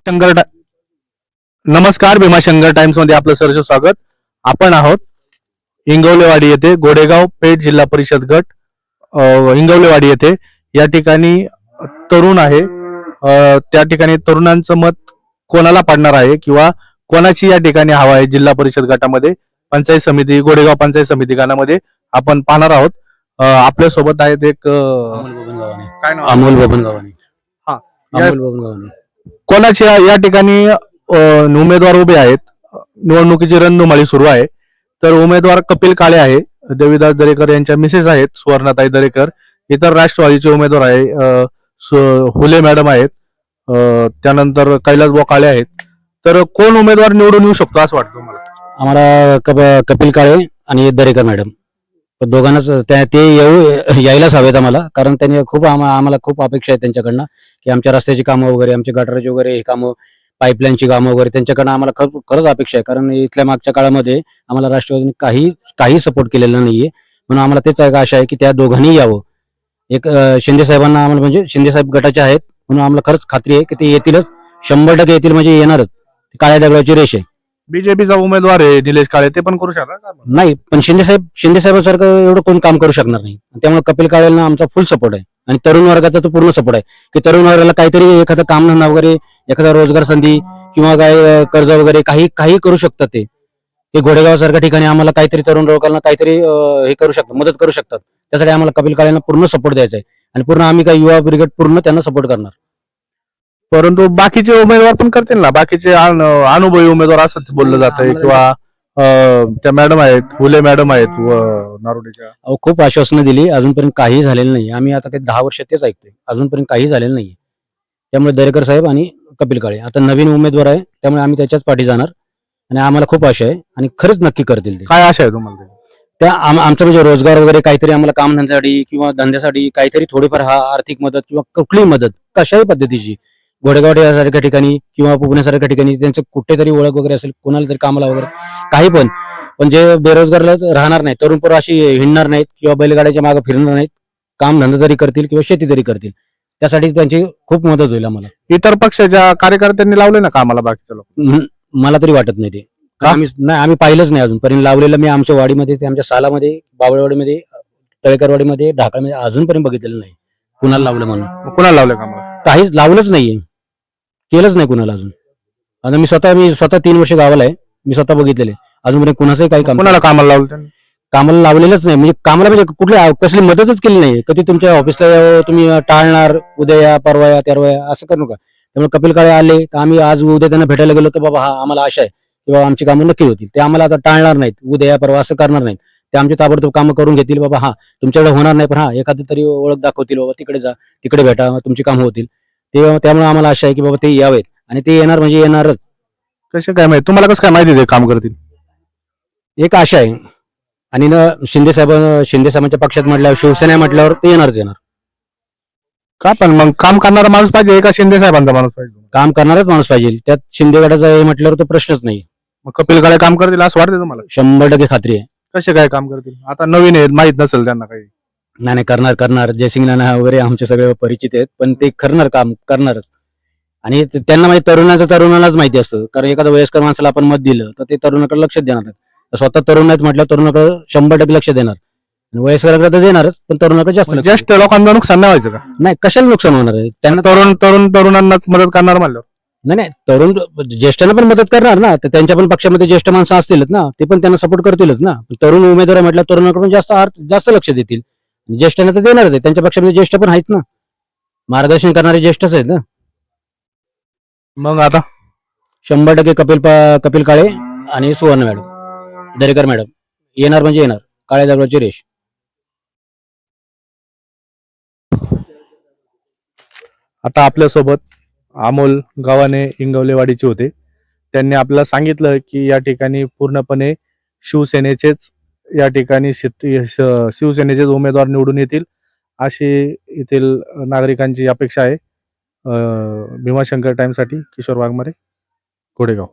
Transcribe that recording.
शंकर नमस्कार. भीमाशंकर टाइम्स मध्ये आपलं सहर्ष स्वागत. आपण आहोत इंगवलेवाडी येथे, गोडेगाव पेठ जिल्हा परिषद गट इंगवलेवाडी येथे. या ठिकाणी तरुण आहे. त्या ठिकाणी तरुणांचं मत कोणाला पडणार आहे किंवा कोणाची या ठिकाणी हवा आहे जिल्हा परिषद गटामध्ये, पंचायत समिती, गोडेगाव पंचायत समिती गणामध्ये आपण पाहणार आहोत. आपल्या सोबत आहेत एक काय नाव? अमोल बबन गावाने. हा, अमोल बबन गावाने. कोणाचे या ठिकाणी उमेदवार उभे आहेत. निवडणुकीची रणधुमाळी सुरू आहे. तर उमेदवार कपिल काळे आहे, देवीदास दरेकर यांच्या मिसेस आहेत सुवर्णाताई दरेकर. इतर राष्ट्रवादीचे उमेदवार आहे, हुले मॅडम आहेत, त्यानंतर कैलास काळे आहेत. तर कोण उमेदवार निवडून येऊ शकतो असं वाटतं मला? आम्हाला कपिल काळे आणि दरेकर मॅडम दोघांनाच ते यायलाच हवेत आम्हाला, कारण त्यांनी खूप आम्हाला खूप अपेक्षा आहे त्यांच्याकडनं की आमच्या रस्त्याची कामं वगैरे, आमच्या गटाराची वगैरे हे कामं, पाईपलाईनची कामं वगैरे त्यांच्याकडनं आम्हाला खरंच अपेक्षा आहे. कारण इथल्या मागच्या काळामध्ये आम्हाला राष्ट्रवादीने काही सपोर्ट केलेला नाहीये. म्हणून आम्हाला तेच आशा आहे की त्या दोघांनी यावं. एक शिंदे साहेबांना आम्हाला, म्हणजे शिंदे साहेब गटाचे आहेत म्हणून आम्हाला खरंच खात्री आहे की ते येतीलच, 100% येतील, म्हणजे येणारच. काळ्या दगडाची रेष आहे. बीजेपीचा उमेदवार आहे निलेश काळे, ते पण करू शकतात नाही, पण शिंदे साहेबांसारखं एवढं कोण काम करू शकणार नाही. त्यामुळे कपिल काळेंना आमचा फुल सपोर्ट आहे आणि तरुण वर्गाचा तो पूर्ण सपोर्ट आहे की तरुण वर्गाला काहीतरी एखादं कामधंदा वगैरे, एखादा रोजगार संधी किंवा काय कर्ज वगैरे काही करू शकतात. ते घोडेगाव सारख्या ठिकाणी आम्हाला काहीतरी तरुण लोकांना काहीतरी हे करू शकतात, मदत करू शकतात. त्यासाठी आम्हाला कपिल काळेंना पूर्ण सपोर्ट द्यायचा आहे आणि पूर्ण आम्ही काय युवा ब्रिगेड पूर्ण त्यांना सपोर्ट करणार. परंतु बाकीचे उमेदवार पण करतील ना, बाकीचे अनुभवी उमेदवार असंच बोललं जात आहे. किंवा त्या मॅडम आहेत, हुले मॅडम आहेत नारोडेच्या. खूप आश्वासनं दिली, अजूनपर्यंत काही झालेलं नाही. आम्ही आता काही 10 वर्ष तेच ऐकतोय, अजूनपर्यंत काही झालेलं नाही. त्यामुळे दरेकर साहेब आणि कपिल काळे आता नवीन उमेदवार आहे, त्यामुळे आम्ही त्याच्याच पाठी जाणार आणि आम्हाला खूप आशा आहे आणि खरंच नक्की करतील ते. काय आशा आहे तुम्हाला? त्या आमचं म्हणजे रोजगार वगैरे काहीतरी आम्हाला कामधंद्यासाठी किंवा धंद्यासाठी काहीतरी थोडीफार आर्थिक मदत किंवा कुठलीही मदत कशाही पद्धतीची, घोडेगाव सारख्या ठिकाणी किंवा पुण्यासारख्या ठिकाणी त्यांचं कुठेतरी ओळख वगैरे असेल, कोणाला तरी कामाला वगैरे काही पण जे बेरोजगारला राहणार नाही, तरुण पोरं अशी हिंडणार नाहीत किंवा बैलगाड्याच्या मागे फिरणार नाहीत, काम धंदा तरी करतील किंवा शेती तरी करतील, त्यासाठी त्यांची खूप मदत होईल आम्हाला. इतर पक्षाच्या कार्यकर्त्यांनी लावले ना कामाला बाकीच्या लोक? मला तरी वाटत नाही ते. आम्ही पाहिलंच नाही अजूनपर्यंत लावलेलं. मी आमच्या वाडीमध्ये, आमच्या सालामध्ये, बावळेवाडीमध्ये, तळेकरवाडीमध्ये, ढाकळमध्ये अजूनपर्यंत बघितलेलं नाही कुणाला लावलं म्हणून. कुणाला लावलं कामाला? काहीच लावलंच नाहीये, केलंच नाही कुणाला अजून. आता मी स्वतः 3 वर्ष गावाला आहे, मी स्वतः बघितलेले. अजूनपर्यंत कुणाचंही काही काम, कुणाला कामाला लावलं त्यांनी? कामाला लावलेलंच नाही. म्हणजे कामाला म्हणजे कुठली कसली मदतच केली नाही. कधी तुमच्या ऑफिसला यावं, तुम्ही टाळणार, उद्या या, परवा या, तेरवा या, असं करू नका. त्यामुळे कपिल काळे आले तर आम्ही आज उद्या त्यांना भेटायला गेलो तर बाबा हा आम्हाला आशा आहे किंवा आमची कामं नक्की होतील. ते आम्हाला आता टाळणार नाहीत, उद्या या, परवा असं करणार नाहीत. ते आमची ताबडतोब कामं करून घेतील. बाबा हा तुमच्याकडे होणार नाही, पण हा एखादी तरी ओळख दाखवतील, बाबा तिकडे जा, तिकडे भेटा, तुमची कामं होतील. त्यामुळे आम्हाला आशा आहे की बाबा ते यावेत आणि ते येणार म्हणजे येणारच. कसं काय माहिती तुम्हाला? कसं काय माहिती ते काम करतील? एक आशा आहे. आणि शिंदे साहेबांच्या पक्षात म्हटल्यावर, शिवसेना म्हटल्यावर ते येणार. का पण मग काम करणारा माणूस पाहिजे का शिंदे साहेबांचा माणूस पाहिजे? काम करणारच माणूस पाहिजे. त्यात शिंदे गटाचा हे म्हटल्यावर तो प्रश्नच नाही. मग कपिल काळे काम करतील असं वाटतं तुम्हाला? 100% खात्री आहे. कसे काय काम करतील? आता नवीन आहेत, माहित नसेल त्यांना काही. नाही, करणार. जयसिंग नाना वगैरे आमचे सगळे परिचित आहेत, पण ते काम करणारच. आणि त्यांना माहिती, तरुणालाच माहिती असतं. कारण एखाद्या वयस्कर माणसाला आपण मत दिलं तर ते तरुणाकडे लक्ष देणार नाही. स्वतः तरुण आहेत म्हटलं, तरुणाकडे 100% लक्ष देणार. वयस्कराकडे तर देणारच, पण तरुणाकडे जास्त. ज्येष्ठ लोकांना नुकसान नाही व्हायचं का? नाही, कशाला नुकसान होणार आहे त्यांना? तरुणांनाच मदत करणार म्हणलं. नाही, तरुण ज्येष्ठांना पण मदत करणार ना. तर त्यांच्या पण पक्षामध्ये ज्येष्ठ माणसं असतीलच ना, ते पण त्यांना सपोर्ट करतीलच ना. तरुण उमेदवार म्हटलं तरुणाकडून जास्त लक्ष देतील. ज्येष्ठांना तर देणारच आहे, त्यांच्या पक्षामध्ये ज्येष्ठ पण आहेत ना, मार्गदर्शन करणारे ज्येष्ठच आहेत ना. मग आता 100% कपिल काळे आणि सुवर्ण मॅडम, दरेकर मॅडम येणार म्हणजे येणार, काळ्या दगडाची रेष. आता आपल्यासोबत अमोल गावाने इंगवलेवाडीचे होते. त्यांनी आपल्याला सांगितलं की या ठिकाणी पूर्णपणे शिवसेनेचेच या ठिकाणी शिवसेनेचेच उमेदवार निवडून येतील अशी येथील नागरिकांची अपेक्षा आहे. भीमाशंकर टाइम्ससाठी किशोर वाघमारे, गोडेगाव.